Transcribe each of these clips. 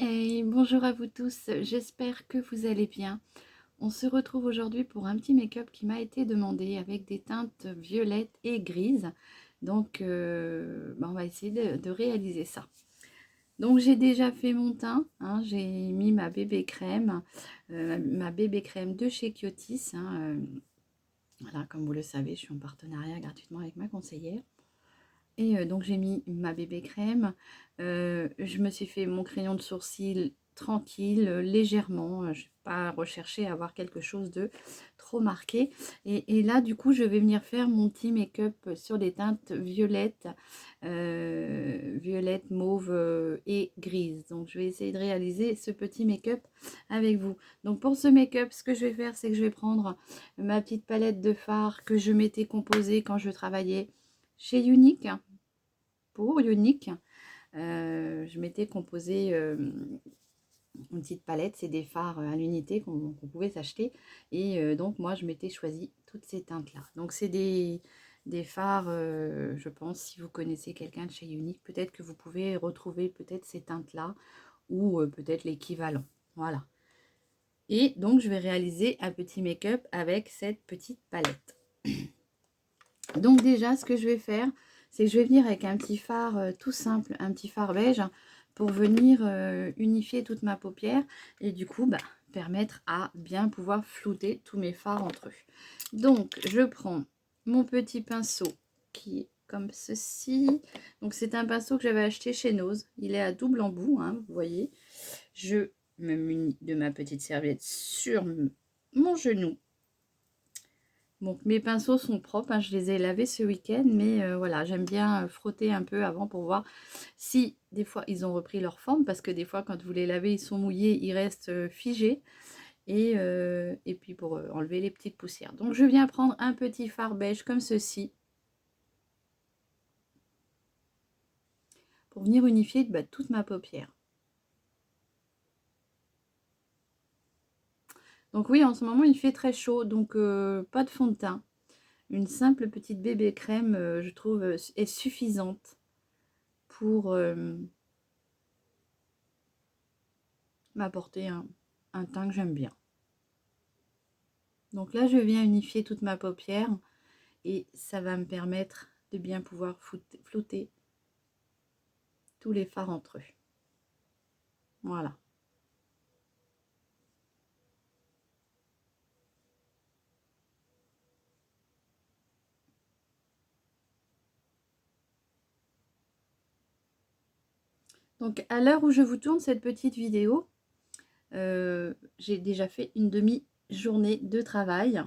Hey, bonjour à vous tous, j'espère que vous allez bien. On se retrouve aujourd'hui pour un petit make-up qui m'a été demandé avec des teintes violettes et grises. Donc, on va essayer de réaliser ça. Donc, j'ai déjà fait mon teint, hein, j'ai mis ma bébé crème de chez Kiotis. Voilà, comme vous le savez, je suis en partenariat gratuitement avec ma conseillère. Et donc j'ai mis ma bébé crème, je me suis fait mon crayon de sourcil tranquille, légèrement, je n'ai pas recherché à avoir quelque chose de trop marqué. Et là du coup je vais venir faire mon petit make-up sur des teintes violettes, violette, mauve et grise. Donc je vais essayer de réaliser ce petit make-up avec vous. Donc pour ce make-up, ce que je vais faire, c'est que je vais prendre ma petite palette de fard que je m'étais composée quand je travaillais chez Unique. Pour Unique, je m'étais composé une petite palette, c'est des fards à l'unité qu'on pouvait s'acheter. Et donc moi je m'étais choisi toutes ces teintes là. Donc c'est des fards, je pense, si vous connaissez quelqu'un de chez Unique, peut-être que vous pouvez retrouver peut-être ces teintes là ou peut-être l'équivalent. Voilà. Et donc je vais réaliser un petit make-up avec cette petite palette. Donc déjà, ce que je vais faire, c'est que je vais venir avec un petit fard tout simple, un petit fard beige, pour venir unifier toute ma paupière et du coup, permettre à bien pouvoir flouter tous mes fards entre eux. Donc, je prends mon petit pinceau qui est comme ceci. Donc, c'est un pinceau que j'avais acheté chez Nose. Il est à double embout, hein, vous voyez. Je me munis de ma petite serviette sur mon genou. Donc mes pinceaux sont propres, hein, je les ai lavés ce week-end, mais voilà, j'aime bien frotter un peu avant pour voir si des fois ils ont repris leur forme, parce que des fois quand vous les lavez, ils sont mouillés, ils restent figés, et puis pour enlever les petites poussières. Donc je viens prendre un petit fard beige comme ceci, pour venir unifier toute ma paupière. Donc oui, en ce moment il fait très chaud, donc pas de fond de teint. Une simple petite bébé crème, je trouve, est suffisante pour m'apporter un teint que j'aime bien. Donc là, je viens unifier toute ma paupière et ça va me permettre de bien pouvoir flouter tous les fards entre eux. Voilà. Donc à l'heure où je vous tourne cette petite vidéo, j'ai déjà fait une demi-journée de travail.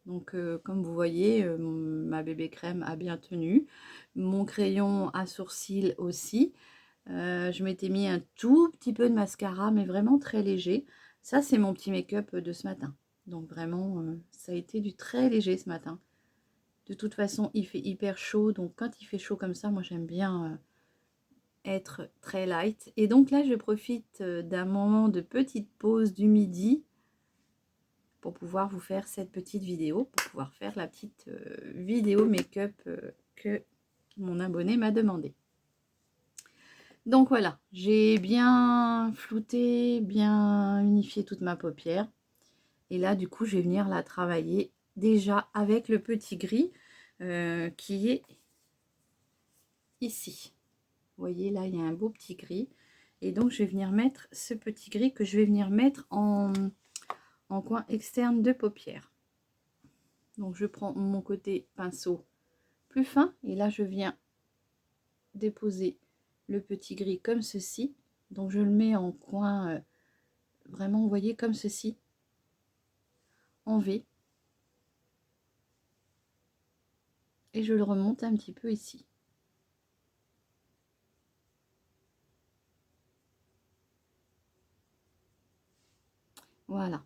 Donc comme vous voyez, ma bébé crème a bien tenu. Mon crayon à sourcils aussi. Je m'étais mis un tout petit peu de mascara, mais vraiment très léger. Ça, c'est mon petit make-up de ce matin. Donc vraiment, ça a été du très léger ce matin. De toute façon, il fait hyper chaud. Donc quand il fait chaud comme ça, moi j'aime bien être très light. Et donc là, je profite d'un moment de petite pause du midi pour pouvoir vous faire cette petite vidéo, pour pouvoir faire la petite vidéo make-up que mon abonné m'a demandé. Donc voilà, j'ai bien flouté, bien unifié toute ma paupière. Et là, du coup, je vais venir la travailler déjà avec le petit gris qui est ici. Vous voyez, là, il y a un beau petit gris. Et donc, je vais venir mettre ce petit gris que je vais venir mettre en coin externe de paupière. Donc, je prends mon côté pinceau plus fin. Et là, je viens déposer le petit gris comme ceci. Donc, je le mets en coin, vraiment, vous voyez, comme ceci, en V. Et je le remonte un petit peu ici. Voilà.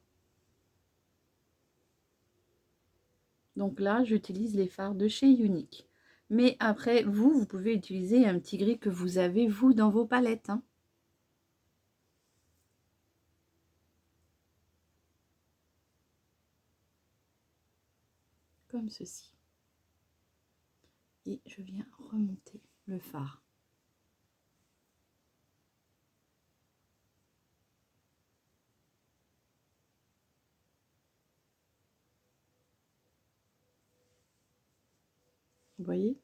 Donc là, j'utilise les fards de chez Unique. Mais après, vous pouvez utiliser un petit gris que vous avez, vous, dans vos palettes. Hein. Comme ceci. Et je viens remonter le fard. Vous voyez?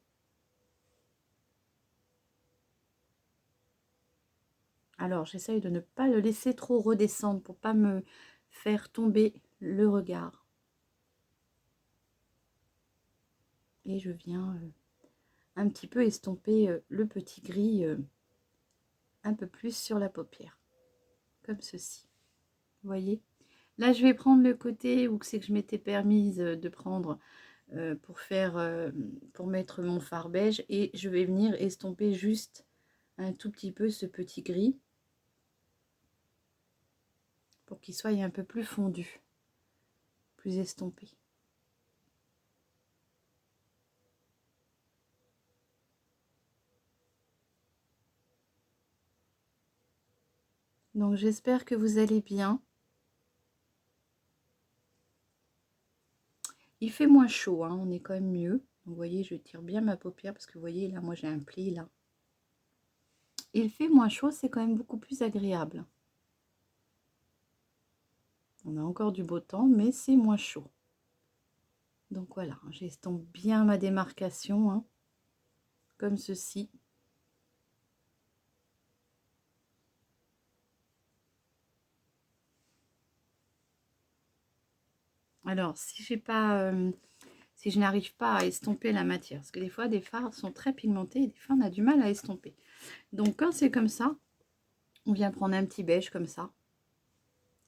Alors, j'essaye de ne pas le laisser trop redescendre pour pas me faire tomber le regard. Et je viens un petit peu estomper le petit gris un peu plus sur la paupière. Comme ceci. Vous voyez? Là, je vais prendre le côté où c'est que je m'étais permise de prendre pour mettre mon fard beige. Et je vais venir estomper juste un tout petit peu ce petit gris. Pour qu'il soit un peu plus fondu. Plus estompé. Donc j'espère que vous allez bien. Il fait moins chaud, hein, on est quand même mieux. Donc, vous voyez, je tire bien ma paupière parce que vous voyez, là, moi j'ai un pli là. Il fait moins chaud, c'est quand même beaucoup plus agréable. On a encore du beau temps, mais c'est moins chaud. Donc voilà, j'estompe bien ma démarcation, hein, comme ceci. Alors, si je n'arrive pas à estomper la matière, parce que des fois, des fards sont très pigmentés et des fois, on a du mal à estomper. Donc, quand c'est comme ça, on vient prendre un petit beige comme ça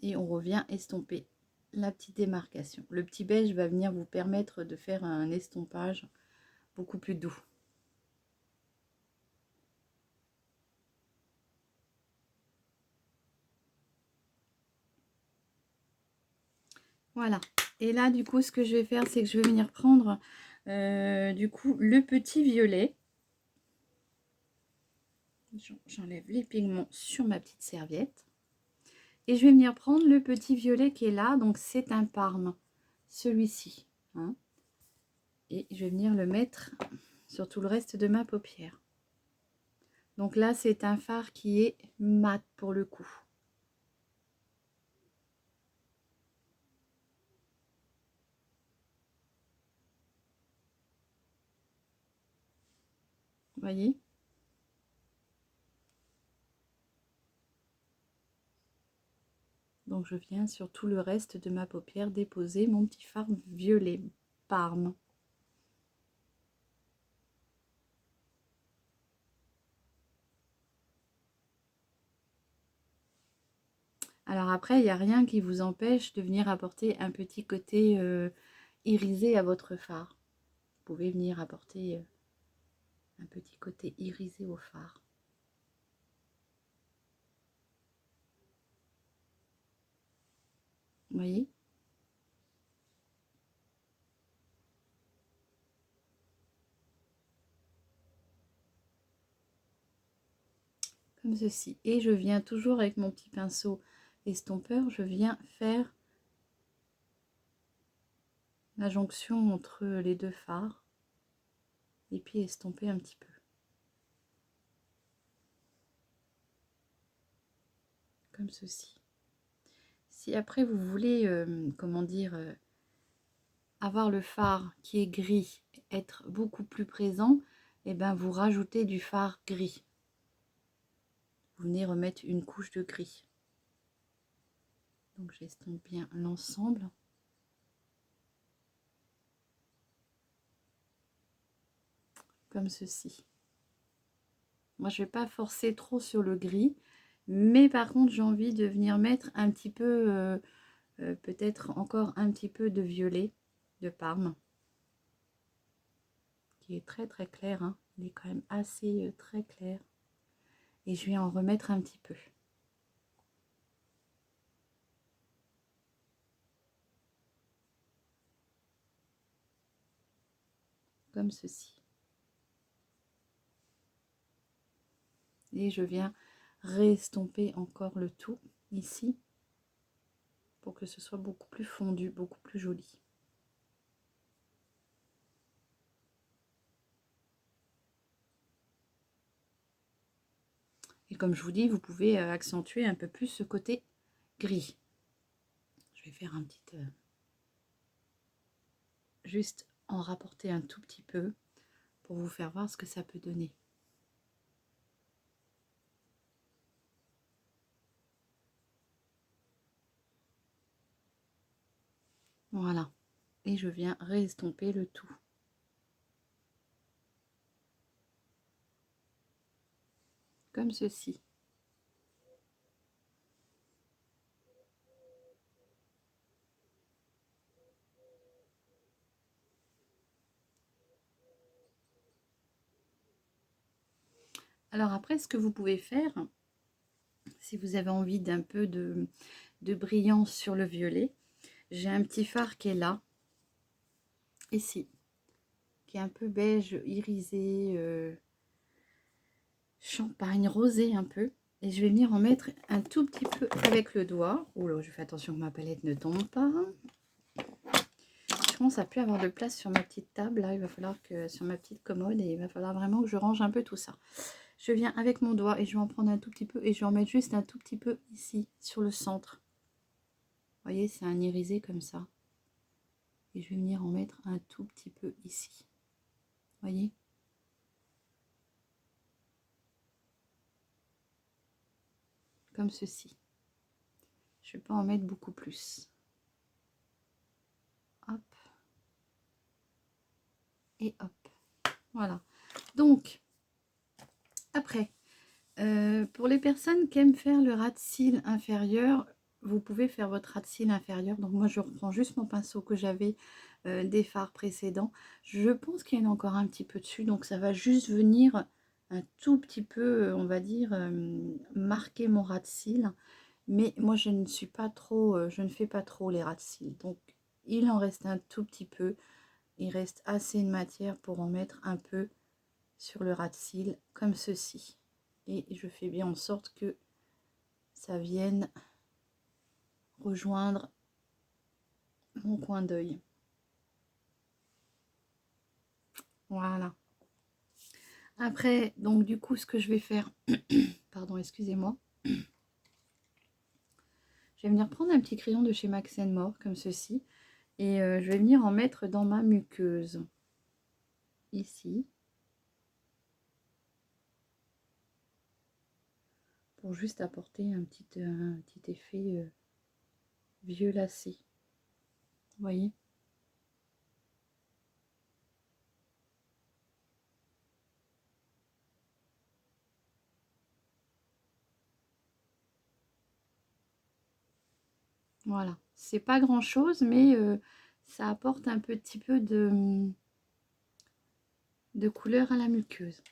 et on revient estomper la petite démarcation. Le petit beige va venir vous permettre de faire un estompage beaucoup plus doux. Voilà. Et là, du coup, ce que je vais faire, c'est que je vais venir prendre du coup le petit violet. J'enlève les pigments sur ma petite serviette. Et je vais venir prendre le petit violet qui est là. Donc, c'est un Parme, celui-ci. Hein. Et je vais venir le mettre sur tout le reste de ma paupière. Donc là, c'est un fard qui est mat pour le coup. Vous voyez? Donc je viens sur tout le reste de ma paupière déposer mon petit fard violet Parme. Alors après, il n'y a rien qui vous empêche de venir apporter un petit côté irisé à votre fard. Vous pouvez venir apporter un petit côté irisé au fard. Vous voyez? Comme ceci. Et je viens toujours avec mon petit pinceau estompeur, je viens faire la jonction entre les deux fards et puis estomper un petit peu. Comme ceci. Si après vous voulez, comment dire, avoir le fard qui est gris, être beaucoup plus présent, et ben vous rajoutez du fard gris. Vous venez remettre une couche de gris. Donc j'estompe bien l'ensemble. Comme ceci. Moi je vais pas forcer trop sur le gris, mais par contre j'ai envie de venir mettre un petit peu, peut-être encore un petit peu de violet de Parme. Qui est très très clair, hein. Il est quand même assez très clair. Et je vais en remettre un petit peu. Comme ceci. Et je viens réestomper encore le tout ici pour que ce soit beaucoup plus fondu, beaucoup plus joli. Et comme je vous dis, vous pouvez accentuer un peu plus ce côté gris. Je vais faire un petit... juste en rapporter un tout petit peu pour vous faire voir ce que ça peut donner. Voilà. Et je viens réestomper le tout. Comme ceci. Alors après, ce que vous pouvez faire, si vous avez envie d'un peu de brillance sur le violet, j'ai un petit fard qui est là, ici, qui est un peu beige irisé, champagne rosé un peu. Et je vais venir en mettre un tout petit peu avec le doigt. Oh là, je fais attention que ma palette ne tombe pas. Je commence à plus avoir de place sur ma petite table. Là, il va falloir que sur ma petite commode, et il va falloir vraiment que je range un peu tout ça. Je viens avec mon doigt et je vais en prendre un tout petit peu et je vais en mettre juste un tout petit peu ici, sur le centre. Vous voyez, c'est un irisé comme ça. Et je vais venir en mettre un tout petit peu ici. Vous voyez? Comme ceci. Je ne vais pas en mettre beaucoup plus. Hop. Et hop. Voilà. Donc, après, pour les personnes qui aiment faire le ras de cils inférieur, vous pouvez faire votre ras de cils inférieur. Donc moi, je reprends juste mon pinceau que j'avais des fards précédents. Je pense qu'il y en a encore un petit peu dessus, donc ça va juste venir un tout petit peu, on va dire, marquer mon ras de cils. Mais moi, je ne suis pas trop, je ne fais pas trop les ras de cils. Donc, il en reste un tout petit peu. Il reste assez de matière pour en mettre un peu sur le ras de cils, comme ceci. Et je fais bien en sorte que ça vienne rejoindre mon coin d'œil. Voilà. Après, donc du coup, ce que je vais faire, pardon, excusez-moi, je vais venir prendre un petit crayon de chez Max More, comme ceci, et je vais venir en mettre dans ma muqueuse, ici, pour juste apporter un petit effet violacé. Vous voyez? Voilà, c'est pas grand chose, mais ça apporte un petit peu de couleur à la muqueuse.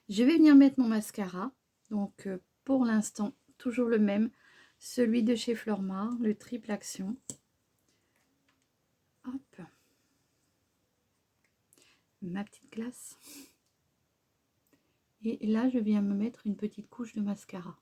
Je vais venir mettre mon mascara. Donc pour l'instant, toujours le même, celui de chez Flormar, le triple action. Hop, ma petite glace. Et là, je viens me mettre une petite couche de mascara.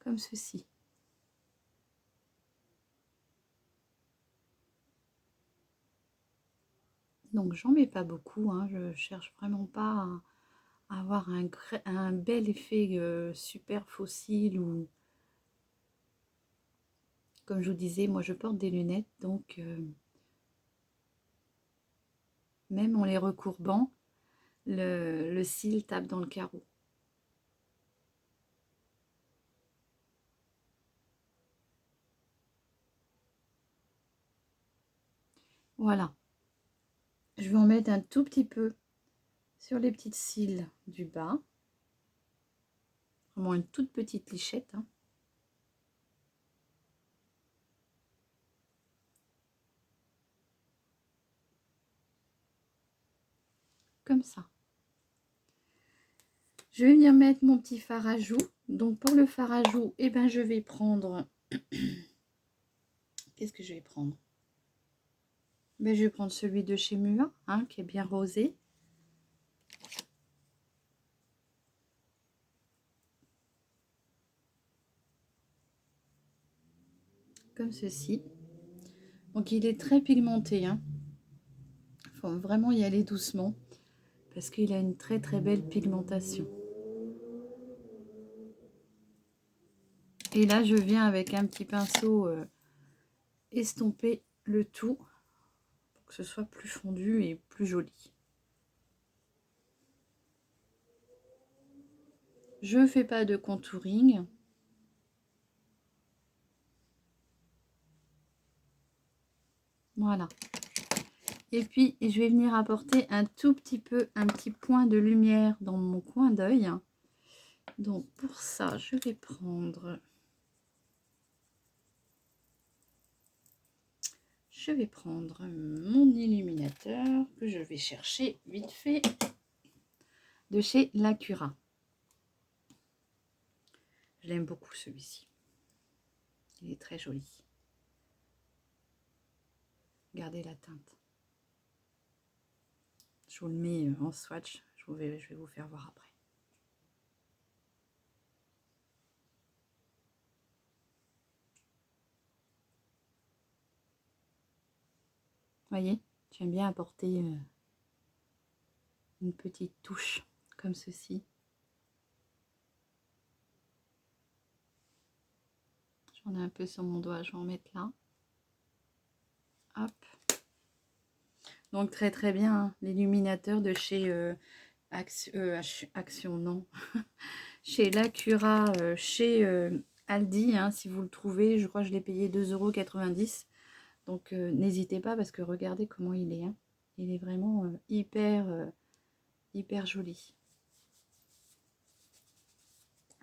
Comme ceci. Donc j'en mets pas beaucoup, hein. Je cherche vraiment pas à avoir un bel effet super fossile, ou comme je vous disais, moi je porte des lunettes, donc même en les recourbant, le cil tape dans le carreau. Voilà. Je vais en mettre un tout petit peu sur les petites cils du bas. Vraiment une toute petite lichette, hein. Comme ça. Je vais venir mettre mon petit fard à joues. Donc pour le fard à joues, eh ben, je vais prendre... Qu'est-ce que je vais prendre? Ben, je vais prendre celui de chez Mua, hein, qui est bien rosé. Comme ceci. Donc il est très pigmenté, hein. faut vraiment y aller doucement parce qu'il a une très très belle pigmentation. Et là, je viens avec un petit pinceau estomper le tout pour que ce soit plus fondu et plus joli. Je ne fais pas de contouring. Voilà. Et puis, je vais venir apporter un tout petit peu, un petit point de lumière dans mon coin d'œil. Donc, pour ça, je vais prendre... mon illuminateur que je vais chercher vite fait de chez Lacura. Je l'aime beaucoup celui-ci. Il est très joli. Regardez la teinte. Je vous le mets en swatch. Je vais vous faire voir après. Voyez, j'aime bien apporter une petite touche comme ceci. J'en ai un peu sur mon doigt, je vais en mettre là. Hop. Donc très très bien, hein, l'illuminateur de chez Action, non. Chez Lacura, chez Aldi, hein, si vous le trouvez, je crois que je l'ai payé 2,90 €. Donc n'hésitez pas parce que regardez comment il est. Hein. Il est vraiment hyper joli.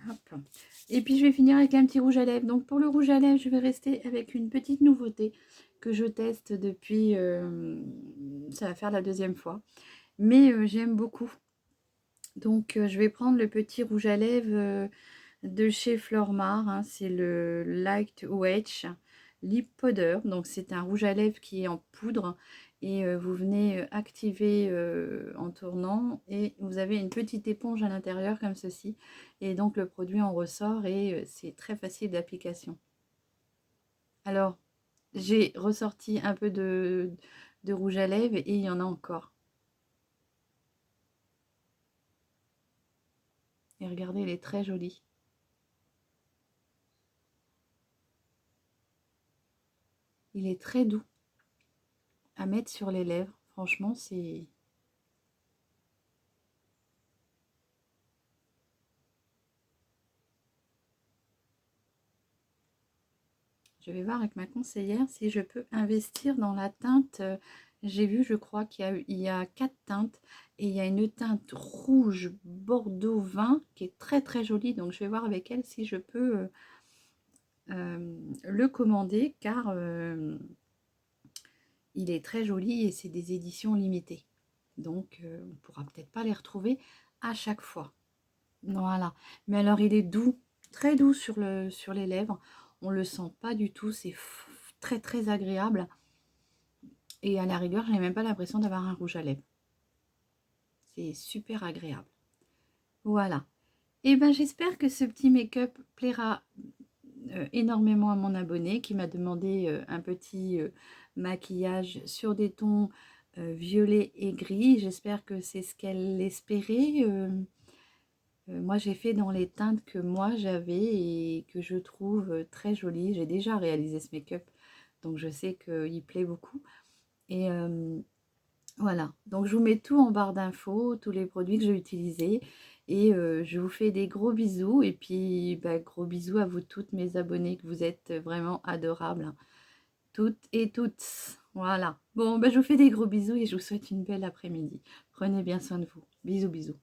Hop. Et puis je vais finir avec un petit rouge à lèvres. Donc pour le rouge à lèvres, je vais rester avec une petite nouveauté que je teste depuis, ça va faire la deuxième fois. Mais j'aime beaucoup. Donc je vais prendre le petit rouge à lèvres de chez Flormar. Hein. C'est le Light Wedge Lip Powder. Donc c'est un rouge à lèvres qui est en poudre. Et vous venez activer en tournant et vous avez une petite éponge à l'intérieur comme ceci. Et donc le produit en ressort et c'est très facile d'application. Alors, j'ai ressorti un peu de rouge à lèvres et il y en a encore. Et regardez, il est très joli. Il est très doux à mettre sur les lèvres. Franchement, c'est... Je vais voir avec ma conseillère si je peux investir dans la teinte. J'ai vu, je crois qu'il y a 4 teintes. Et il y a une teinte rouge bordeaux vin qui est très très jolie. Donc je vais voir avec elle si je peux le commander car il est très joli et c'est des éditions limitées. Donc on ne pourra peut-être pas les retrouver à chaque fois. Voilà. Mais alors il est doux, très doux sur les lèvres. On le sent pas du tout, c'est très très agréable. Et à la rigueur, je n'ai même pas l'impression d'avoir un rouge à lèvres. C'est super agréable. Voilà. Et ben j'espère que ce petit make-up plaira énormément à mon abonné qui m'a demandé un petit maquillage sur des tons violets et gris. J'espère que c'est ce qu'elle espérait. Moi, j'ai fait dans les teintes que moi j'avais et que je trouve très jolies. J'ai déjà réalisé ce make-up, donc je sais qu'il plaît beaucoup. Et voilà, donc je vous mets tout en barre d'infos, tous les produits que j'ai utilisés. Et je vous fais des gros bisous. Et puis, bah, gros bisous à vous toutes mes abonnés, que vous êtes vraiment adorables. Hein. Toutes et toutes. Voilà. Bon, bah, je vous fais des gros bisous et je vous souhaite une belle après-midi. Prenez bien soin de vous. Bisous, bisous.